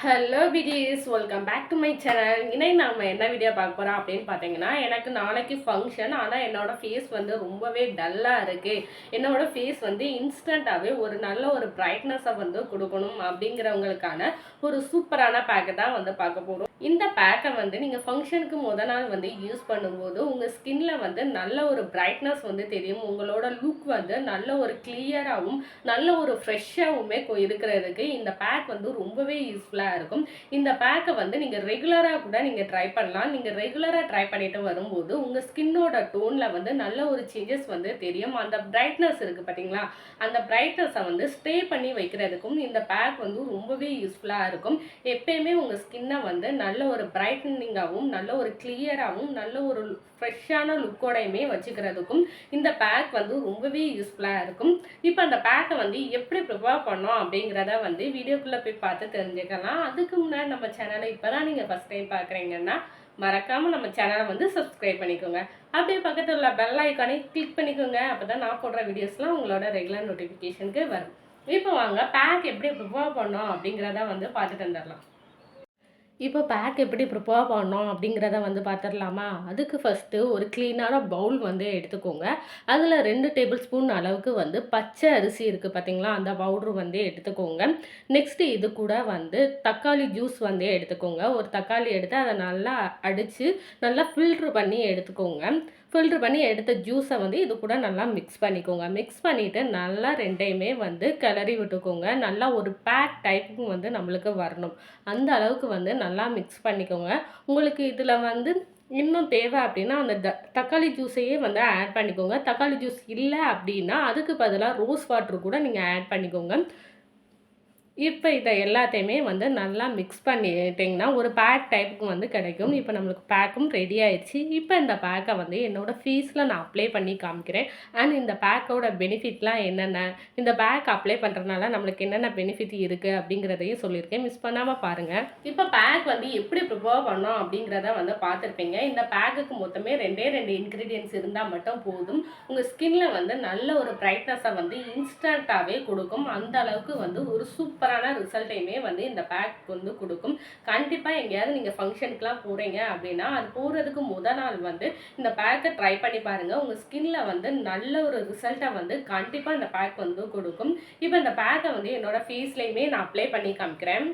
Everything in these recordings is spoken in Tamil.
ஹலோ பிஜிஸ், welcome back to my channel. இன்னைக்கு நம்ம என்ன வீடியோ பார்க்க போகிறோம் அப்படின்னு பார்த்தீங்கன்னா, எனக்கு நாளைக்கு ஃபங்க்ஷன். ஆனால் என்னோட ஃபேஸ் வந்து ரொம்பவே டல்லாக இருக்குது. என்னோட ஃபேஸ் வந்து இன்ஸ்டண்ட்டாகவே ஒரு நல்ல ஒரு பிரைட்னஸை வந்து கொடுக்கணும் அப்படிங்கிறவங்களுக்கான ஒரு சூப்பரான பேக்கை தான் வந்து பார்க்க போகிறோம். இந்த பேக்கை வந்து நீங்கள் ஃபங்க்ஷனுக்கு நாள் வந்து யூஸ் பண்ணும்போது உங்கள் ஸ்கின்ல வந்து நல்ல ஒரு பிரைட்னஸ் வந்து தெரியும். உங்களோட லுக் வந்து நல்ல ஒரு கிளியராகவும் நல்ல ஒரு ஃப்ரெஷ்ஷாகவுமே இருக்கிறதுக்கு இந்த பேக் வந்து ரொம்பவே யூஸ்ஃபுல்லாக இருக்கும். இந்த பேக்கை வந்து நீங்கள் ரெகுலராக கூட நீங்கள் ட்ரை பண்ணலாம். நீங்கள் ரெகுலராக ட்ரை பண்ணிட்டு வரும்போது உங்கள் ஸ்கின்னோட டோனில் வந்து நல்ல ஒரு சேஞ்சஸ் வந்து தெரியும். அந்த பிரைட்னஸ் இருக்குது பார்த்தீங்களா, அந்த பிரைட்னஸை வந்து ஸ்டே பண்ணி வைக்கிறதுக்கும் இந்த பேக் வந்து ரொம்பவே யூஸ்ஃபுல்லாக இருக்கும். எப்பயுமே உங்கள் ஸ்கின்னை வந்து நல்ல ஒரு பிரைட்டனிங்காகவும் நல்ல ஒரு கிளியராகவும் நல்ல ஒரு ஃப்ரெஷ்ஷான லுக்கோடையுமே வச்சுக்கிறதுக்கும் இந்த பேக் வந்து ரொம்பவே யூஸ்ஃபுல்லாக இருக்கும். இப்போ அந்த பேக்கை வந்து எப்படி ப்ரிப்பேர் பண்ணோம் அப்படிங்கிறத வந்து வீடியோக்குள்ளே போய் பார்த்து தெரிஞ்சுக்கலாம். அதுக்கு முன்னாடி நம்ம சேனலை இப்போ தான் நீங்கள் ஃபஸ்ட் டைம் பார்க்குறீங்கன்னா மறக்காமல் நம்ம சேனலை வந்து சப்ஸ்கிரைப் பண்ணிக்கோங்க. அப்படியே பக்கத்தில் உள்ள பெல் ஐக்கானை கிளிக் பண்ணிக்கோங்க. அப்போ தான் நான் போடுற வீடியோஸ்லாம் உங்களோட ரெகுலர் நோட்டிஃபிகேஷனுக்கு வரும். இப்போ வாங்க பேக் எப்படி ப்ரிப்பேர் பண்ணோம் அப்படிங்கிறத வந்து பார்த்துட்டு வந்துடலாம். இப்போ பேக் எப்படி ப்ரிப்பேர் பண்ணோம் அப்படிங்கிறத வந்து பார்த்துடலாமா? அதுக்கு ஃபஸ்ட்டு ஒரு க்ளீனான பவுல் வந்து எடுத்துக்கோங்க. அதில் 2 டேபிள் ஸ்பூன் அளவுக்கு வந்து பச்சை அரிசி இருக்குது பார்த்தீங்களா, அந்த பவுட்ரு வந்து எடுத்துக்கோங்க. நெக்ஸ்ட்டு இது கூட வந்து தக்காளி ஜூஸ் வந்து எடுத்துக்கோங்க. ஒரு தக்காளி எடுத்து அதை நல்லா அடித்து நல்லா ஃபில்ட்ரு பண்ணி எடுத்துக்கோங்க. ஃபில்ட்ரு பண்ணி எடுத்த ஜூஸை வந்து இது கூட நல்லா மிக்ஸ் பண்ணிக்கோங்க. மிக்ஸ் பண்ணிவிட்டு நல்லா ரெண்டையுமே வந்து கிளறி விட்டுக்கோங்க. நல்லா ஒரு பேக் டைப்புக்கு வந்து நம்மளுக்கு வரணும். அந்த அளவுக்கு வந்து நல்லா மிக்ஸ் பண்ணிக்கோங்க. உங்களுக்கு இதில் வந்து இன்னும் தேவை அப்படின்னா அந்த தக்காளி ஜூஸையே வந்து ஆட் பண்ணிக்கோங்க. தக்காளி ஜூஸ் இல்லை அப்படின்னா அதுக்கு பதிலாக ரோஸ் வாட்ரு கூட நீங்கள் ஆட் பண்ணிக்கோங்க. இப்போ இதை எல்லாத்தையுமே வந்து நல்லா மிக்ஸ் பண்ணிட்டிங்கன்னா ஒரு பேக் டைப்புக்கு வந்து கிடைக்கும். இப்போ நம்மளுக்கு பேக்கும் ரெடி ஆயிடுச்சு. இப்போ இந்த பேக்கை வந்து என்னோடய ஃபேஸில் நான் அப்ளை பண்ணி காமிக்கிறேன். அண்ட் இந்த பேக்கோட பெனிஃபிட்லாம் என்னென்ன, இந்த பேக் அப்ளை பண்ணுறதுனால நம்மளுக்கு என்னென்ன பெனிஃபிட் இருக்குது அப்படிங்கிறதையும் சொல்லியிருக்கேன். மிஸ் பண்ணாமல் பாருங்கள். இப்போ பேக் வந்து எப்படி ப்ரிப்பேர் பண்ணோம் அப்படிங்கிறத வந்து பார்த்துருப்பீங்க. இந்த பேக்குக்கு மொத்தமே 2 இன்க்ரீடியன்ட்ஸ் இருந்தால் மட்டும் போதும். உங்கள் ஸ்கின்ல வந்து நல்ல ஒரு பிரைட்னஸை வந்து இன்ஸ்டண்ட்டாகவே கொடுக்கும். அந்த அளவுக்கு வந்து ஒரு சூப்பரான ரிசல்ட்டையுமே வந்து இந்த பேக் வந்து கொடுக்கும். கண்டிப்பாக எங்கேயாவது நீங்கள் ஃபங்க்ஷனுக்குலாம் போகிறீங்க அப்படின்னா அது போகிறதுக்கு நாள் வந்து இந்த பேக்கை ட்ரை பண்ணி பாருங்கள். உங்கள் ஸ்கின்ல வந்து நல்ல ஒரு ரிசல்ட்டை வந்து கண்டிப்பாக இந்த பேக் வந்து கொடுக்கும். இப்போ இந்த பேக்கை வந்து என்னோடய ஃபேஸ்லேயுமே நான் அப்ளை பண்ணி காமிக்கிறேன்.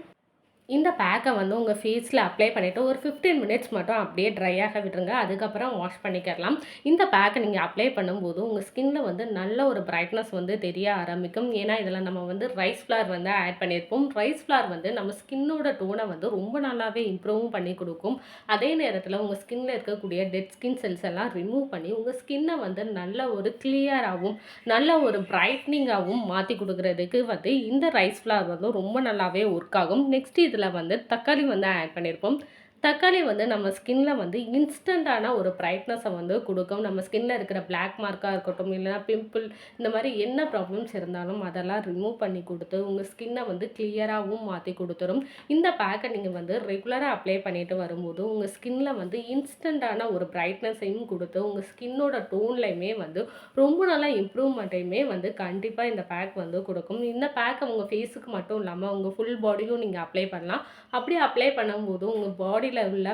இந்த பேக்கை வந்து உங்கள் ஃபேஸில் அப்ளை பண்ணிவிட்டு ஒரு 15 மினிட்ஸ் மட்டும் அப்படியே ட்ரையாக விட்டுருங்க. அதுக்கப்புறம் வாஷ் பண்ணிக்கலாம். இந்த பேக்கை நீங்கள் அப்ளை பண்ணும்போது உங்கள் ஸ்கின்ல வந்து நல்ல ஒரு பிரைட்னஸ் வந்து தெரிய ஆரம்பிக்கும். ஏன்னா இதில் நம்ம வந்து ரைஸ் ஃப்ளார் வந்து ஆட் பண்ணியிருப்போம். ரைஸ் ஃப்ளார் வந்து நம்ம ஸ்கின்னோட டோனை வந்து ரொம்ப நல்லாவே இம்ப்ரூவும் பண்ணி கொடுக்கும். அதே நேரத்தில் உங்கள் ஸ்கின்ல இருக்கக்கூடிய டெட் ஸ்கின் செல்ஸ் எல்லாம் ரிமூவ் பண்ணி உங்கள் ஸ்கின்னை வந்து நல்ல ஒரு கிளியராகவும் நல்ல ஒரு பிரைட்னிங்காகவும் மாற்றி கொடுக்குறதுக்கு வந்து இந்த ரைஸ் ஃப்ளார் வந்து ரொம்ப நல்லாவே ஒர்க் ஆகும். நெக்ஸ்ட் இதில் வந்து தக்காளி வந்து ஆட் பண்ணியிருப்போம். தக்காளி வந்து நம்ம ஸ்கின்ல வந்து இன்ஸ்டண்ட்டான ஒரு பிரைட்னஸை வந்து கொடுக்கும். நம்ம ஸ்கின்ல இருக்கிற பிளாக் மார்க்காக இருக்கட்டும், இல்லைனா பிம்பிள், இந்த மாதிரி என்ன ப்ராப்ளம்ஸ் இருந்தாலும் அதெல்லாம் ரிமூவ் பண்ணி கொடுத்து உங்கள் ஸ்கின்னை வந்து கிளியராகவும் மாற்றி கொடுத்துரும். இந்த பேக்கை நீங்கள் வந்து ரெகுலராக அப்ளை பண்ணிட்டு வரும்போது உங்கள் ஸ்கின்ல வந்து இன்ஸ்டண்ட்டான ஒரு பிரைட்னஸையும் கொடுத்து உங்கள் ஸ்கின்னோட டோன்லையுமே வந்து ரொம்ப நல்லா இம்ப்ரூவ்மெண்ட்டையுமே வந்து கண்டிப்பாக இந்த பேக் வந்து கொடுக்கும். இந்த பேக்கை உங்கள் ஃபேஸுக்கு மட்டும் இல்லாமல் உங்கள் ஃபுல் பாடியும் நீங்கள் அப்ளை பண்ணலாம். அப்படி அப்ளை பண்ணும்போது உங்கள் பாடியில் உள்ள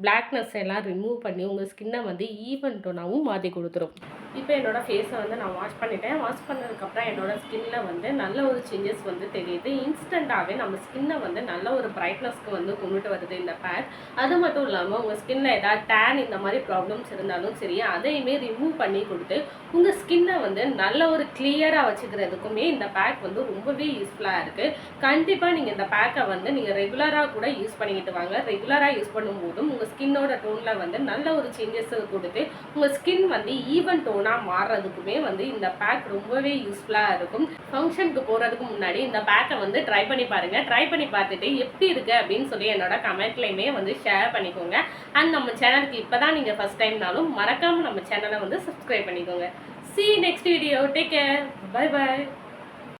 பிளாக்னஸ் எல்லாம் ரிமூவ் பண்ணி உங்கள் ஸ்கின்னை வந்து ஈவன் டோனாகவும் மாற்றி கொடுத்துரும். இப்போ என்னோடய ஃபேஸை வந்து நான் வாஷ் பண்ணிட்டேன். வாஷ் பண்ணதுக்கப்புறம் என்னோடய ஸ்கின்ல வந்து நல்ல ஒரு சேஞ்சஸ் வந்து தெரியுது. இன்ஸ்டண்ட்டாகவே நம்ம ஸ்கின்னை வந்து நல்ல ஒரு பிரைட்னஸ்க்கு வந்து கொண்டுட்டு வருது இந்த பேக். அது மட்டும் இல்லாமல் உங்கள் ஸ்கின்ல ஏதாவது டேன் இந்த மாதிரி ப்ராப்ளம்ஸ் இருந்தாலும் சரி, அதையுமே ரிமூவ் பண்ணி கொடுத்து உங்கள் ஸ்கின்னை வந்து நல்ல ஒரு கிளியராக வச்சுக்கிறதுக்குமே இந்த பேக் வந்து ரொம்பவே யூஸ்ஃபுல்லாக இருக்குது. கண்டிப்பாக நீங்கள் இந்த பேக்கை வந்து நீங்கள் ரெகுலராக கூட யூஸ் பண்ணிக்கிட்டு வாங்க. ரெகுலராக யூஸ் பண்ணும்போதும் உங்கள் ஸ்கின்னோட டோனில் வந்து நல்ல ஒரு சேஞ்சஸ் கொடுத்து உங்கள் ஸ்கின் வந்து ஈவன் டோனாக மாறுறதுக்குமே வந்து இந்த பேக் ரொம்பவே யூஸ்ஃபுல்லாக இருக்கும். ஃபங்க்ஷனுக்கு போகிறதுக்கு முன்னாடி இந்த பேக்கை வந்து ட்ரை பண்ணி பாருங்கள். ட்ரை பண்ணி பார்த்துட்டு எப்படி இருக்குது அப்படின்னு சொல்லி என்னோட கமெண்ட்லையுமே வந்து ஷேர் பண்ணிக்கோங்க. அண்ட் நம்ம சேனலுக்கு இப்போ தான் நீங்கள் ஃபஸ்ட் டைம்னாலும் மறக்காமல் நம்ம சேனலை வந்து சப்ஸ்கிரைப் பண்ணிக்கோங்க. See you next video. Take care. Bye bye.